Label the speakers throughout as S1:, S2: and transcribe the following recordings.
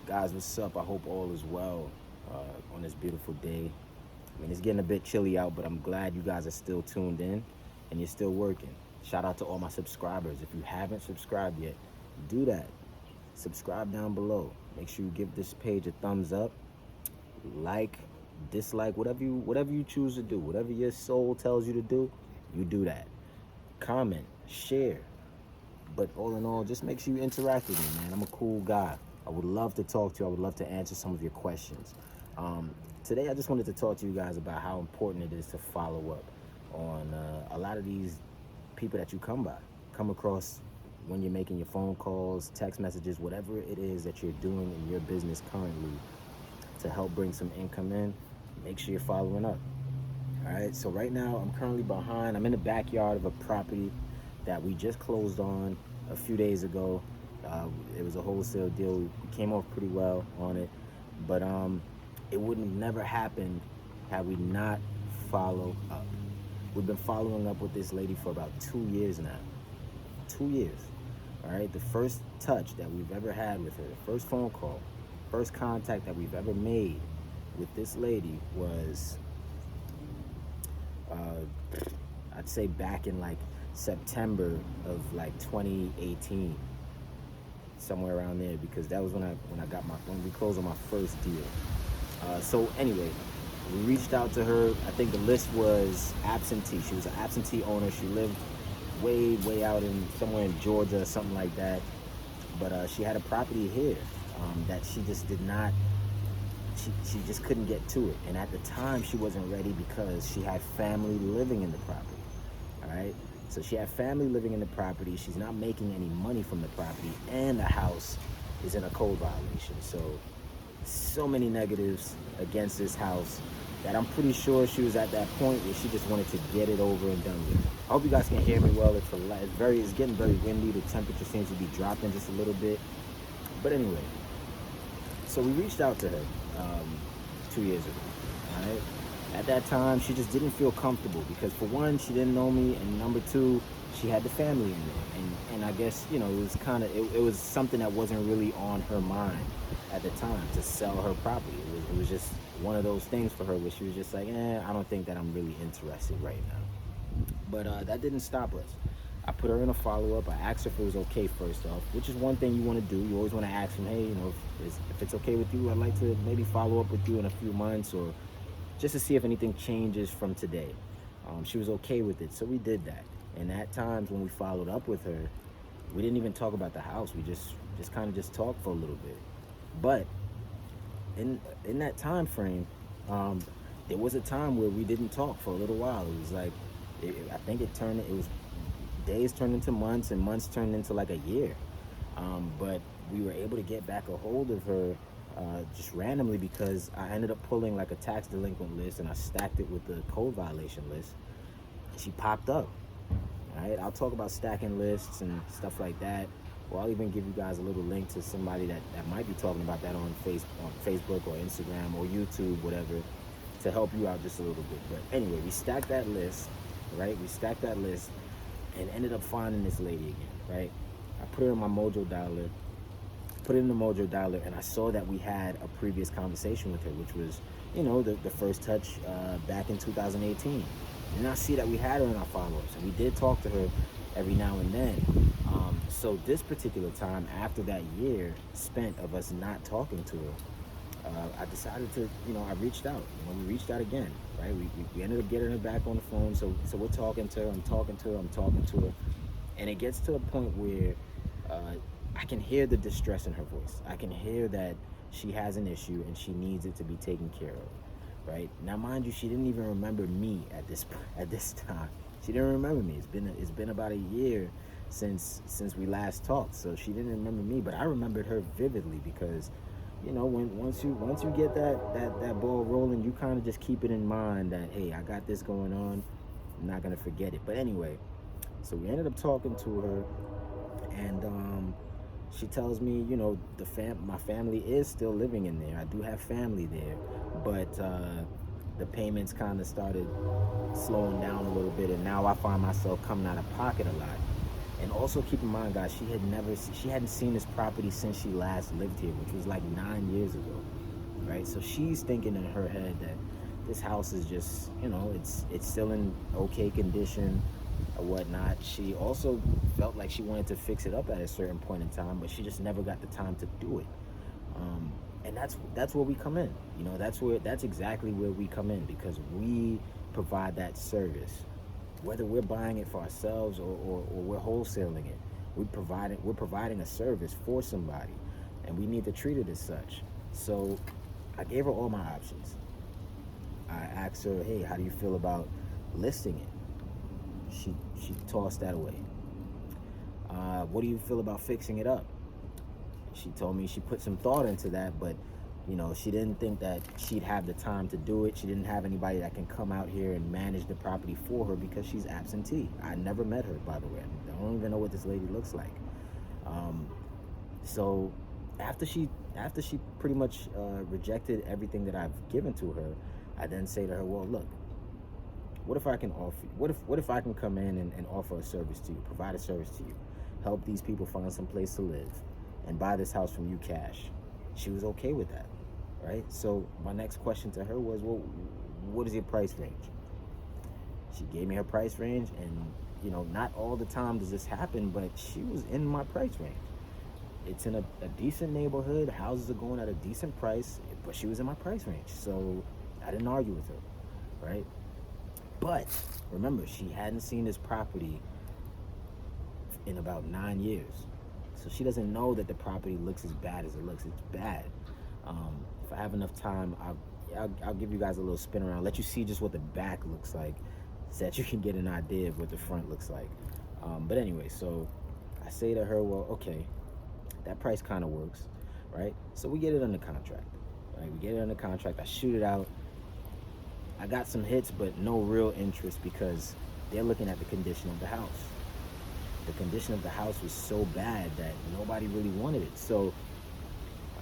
S1: Guys, what's up? I hope all is well on this beautiful day. I mean, it's getting a bit chilly out, but I'm glad you guys are still tuned in and you're still working. Shout out to all my subscribers. If you haven't subscribed yet, do that. Subscribe down below. Make sure you give this page a thumbs up, like, dislike, whatever you choose to do, whatever your soul tells you to do, you do that. Comment, share, but all in all, just make sure you interact with me, man. I'm a cool guy. I would love to talk to you. I would love to answer some of your questions. Um, Today, I just wanted to talk to you guys about how important it is to follow up on a lot of these people that you come across when you're making your phone calls, text messages, whatever it is that you're doing in your business currently to help bring some income in. Make sure you're following up. All right, so right now I'm currently behind. I'm in the backyard of a property that we just closed on a few days ago. It was a wholesale deal. We came off pretty well on it, but it wouldn't have never happened had we not followed up. We've been following up with this lady for about 2 years now. 2 years. All right, the first touch that we've ever had with her, the first phone call, first contact that we've ever made with this lady was uh, I'd say back in like September of like 2018, somewhere around there, because that was when we closed on my first deal. So anyway, we reached out to her. I think the list was absentee. She was an absentee owner. She lived way out in somewhere in Georgia, something like that. But she had a property here that she just did not. She just couldn't get to it, and at the time she wasn't ready because she had family living in the property. All right, so she had family living in the property. She's not making any money from the property, and the house is in a code violation. So many negatives against this house that I'm pretty sure she was at that point where she just wanted to get it over and done with. I hope you guys can hear me well. It's getting very windy. The temperature seems to be dropping just a little bit. But anyway, so we reached out to her 2 years ago. All right. At that time, she just didn't feel comfortable because, for one, she didn't know me, and number two, she had the family in there, and I guess it was it was something that wasn't really on her mind at the time to sell her property. It was just one of those things for her where she was just like, I don't think that I'm really interested right now. But that didn't stop us. I put her in a follow-up. I asked her if it was okay first off, which is one thing you want to do. You always want to ask them, hey, if it's okay with you, I'd like to maybe follow up with you in a few months, or just to see if anything changes from today. She was okay with it, so we did that. And at times when we followed up with her, we didn't even talk about the house. We just kind of just talked for a little bit. But in that time frame, there was a time where we didn't talk for a little while. It was like, I think it was days turned into months, and months turned into like a year. But we were able to get back a hold of her just randomly because I ended up pulling like a tax delinquent list and I stacked it with the code violation list. And she popped up. All right, I'll talk about stacking lists and stuff like that. Or I'll even give you guys a little link to somebody that might be talking about that on Facebook or Instagram or YouTube, whatever, to help you out just a little bit. But anyway, we stacked that list, right? We stacked that list and ended up finding this lady again, right? I put her in my Mojo Dialer, and I saw that we had a previous conversation with her, which was, the first touch back in 2018. And I see that we had her in our follow-ups, and we did talk to her every now and then. So this particular time, after that year spent of us not talking to her, I decided to, I reached out. We reached out again, right? We ended up getting her back on the phone. So we're talking to her. I'm talking to her. And it gets to a point where I can hear the distress in her voice. I can hear that she has an issue and she needs it to be taken care of, right? Now, mind you, she didn't even remember me at this time. She didn't remember me. It's been about a year since we last talked, so she didn't remember me. But I remembered her vividly because, once you get that ball rolling, you kind of just keep it in mind that, hey, I got this going on. I'm not gonna forget it. But anyway, so we ended up talking to her, and she tells me, my family is still living in there. I do have family there, but the payments kind of started slowing down a little bit, and now I find myself coming out of pocket a lot. And also keep in mind, guys, she hadn't seen this property since she last lived here, which was like 9 years ago, right? So she's thinking in her head that this house is just, it's still in okay condition or whatnot. She also felt like she wanted to fix it up at a certain point in time, but she just never got the time to do it. And that's where we come in. That's exactly where we come in, because we provide that service. Whether we're buying it for ourselves or we're wholesaling it, we're providing a service for somebody, and we need to treat it as such. So I gave her all my options. I asked her, hey, how do you feel about listing it? She tossed that away. What do you feel about fixing it up? She told me she put some thought into that, but she didn't think that she'd have the time to do it. She didn't have anybody that can come out here and manage the property for her because she's absentee. I never met her, by the way. I don't even know what this lady looks like. So after she pretty much rejected everything that I've given to her, I then say to her, well, look, what if I can offer? What if I can come in and offer a service to you, provide a service to you, help these people find some place to live, and buy this house from you cash? She was okay with that, right? So my next question to her was, well, what is your price range? She gave me her price range, and not all the time does this happen, but she was in my price range. It's in a decent neighborhood. Houses are going at a decent price, but she was in my price range. So I didn't argue with her, right? But remember, she hadn't seen this property in about 9 years. So she doesn't know that the property looks as bad as it looks. It's bad. If I have enough time, I'll give you guys a little spin around, let you see just what the back looks like, so that you can get an idea of what the front looks like. But anyway, so I say to her, well, okay, that price kind of works, right? So we get it under contract, right? We get it under contract. I shoot it out. I got some hits, but no real interest, because they're looking at the condition of the house. The condition of the house was so bad that nobody really wanted it. So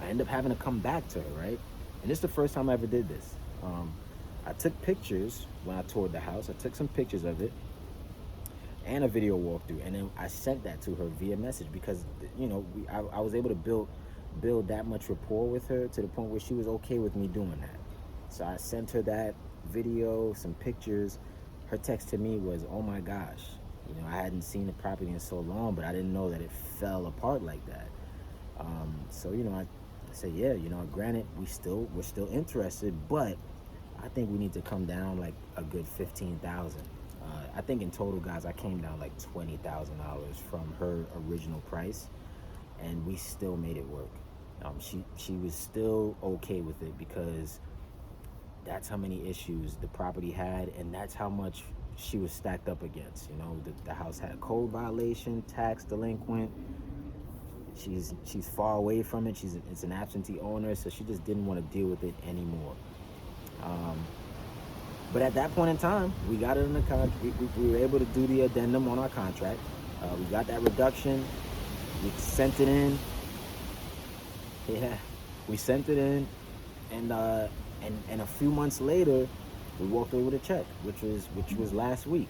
S1: I end up having to come back to her, right? And this is the first time I ever did this. I took pictures when I toured the house. I took some pictures of it and a video walkthrough, and then I sent that to her via message, because I was able to build that much rapport with her to the point where she was okay with me doing that. So I sent her that video, some pictures. Her text to me was, oh my gosh, I hadn't seen the property in so long, but I didn't know that it fell apart like that. So I said, yeah, granted, we're still interested, but I think we need to come down like a good 15,000. I think in total, guys, I came down like $20,000 from her original price, and we still made it work. She was still okay with it, because that's how many issues the property had, and that's how much she was stacked up against. The house had a code violation, tax delinquent. She's far away from it. It's an absentee owner, so she just didn't want to deal with it anymore. But at that point in time, we got it in the contract. We were able to do the addendum on our contract. We got that reduction. We sent it in. Yeah, we sent it in, and a few months later, we walked away with a check, which was last week.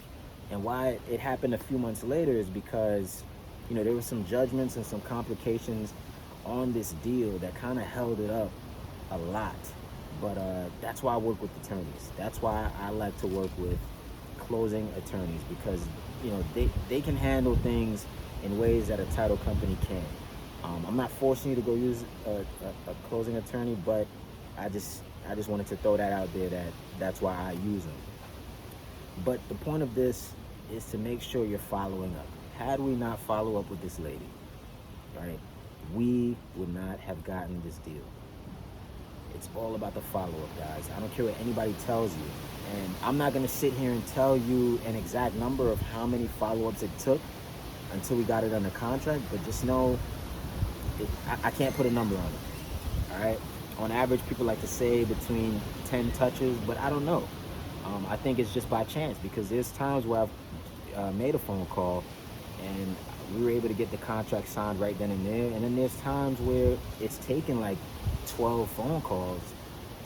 S1: And why it happened a few months later is because, there were some judgments and some complications on this deal that kind of held it up a lot. But that's why I work with attorneys. That's why I like to work with closing attorneys, because they can handle things in ways that a title company can't. I'm not forcing you to go use a closing attorney, but I just wanted to throw that out there, that's why I use them. But the point of this is to make sure you're following up. Had we not follow up with this lady, right, we would not have gotten this deal. It's all about the follow-up, guys. I don't care what anybody tells you. And I'm not going to sit here and tell you an exact number of how many follow-ups it took until we got it under contract, but just know I can't put a number on it, all right? On average, people like to say between 10 touches, but I don't know. I think it's just by chance, because there's times where I've made a phone call and we were able to get the contract signed right then and there. And then there's times where it's taken like 12 phone calls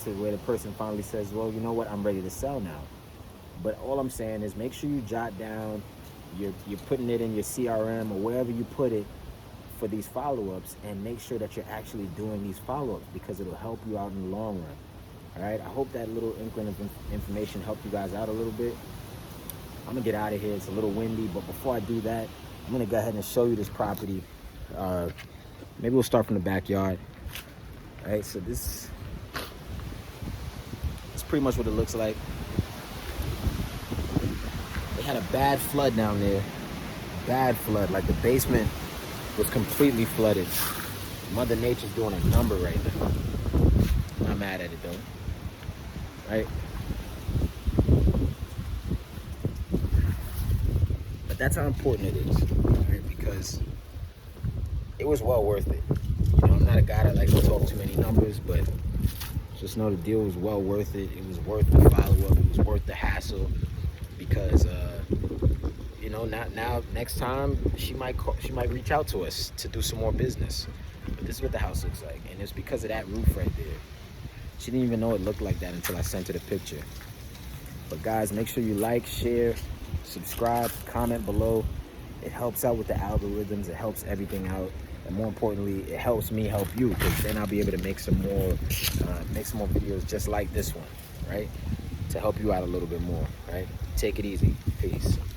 S1: to where the person finally says, well, you know what, I'm ready to sell now. But all I'm saying is make sure you jot down you're putting it in your CRM or wherever you put it for these follow-ups, and make sure that you're actually doing these follow-ups, because it'll help you out in the long run. All right, I hope that little inkling of information helped you guys out a little bit. I'm gonna get out of here. It's a little windy, but before I do that, I'm gonna go ahead and show you this property. Maybe we'll start from the backyard. All right, so this is pretty much what it looks like. They had a bad flood down there. Bad flood, like the basement was completely flooded. Mother Nature's doing a number right now. I'm not mad at it though, right? But that's how important it is, right? Because it was well worth it. You know, I'm not a guy that likes to talk too many numbers, but just know the deal was well worth it. It was worth the follow-up. It was worth the hassle, because you know, now next time she might reach out to us to do some more business. But this is what the house looks like, and it's because of that roof right there. She didn't even know it looked like that until I sent her the picture. But guys, make sure you like, share, subscribe, comment below. It helps out with the algorithms. It helps everything out, and more importantly, it helps me help you, because then I'll be able to make some more videos just like this one, right? To help you out a little bit more, right? Take it easy. Peace.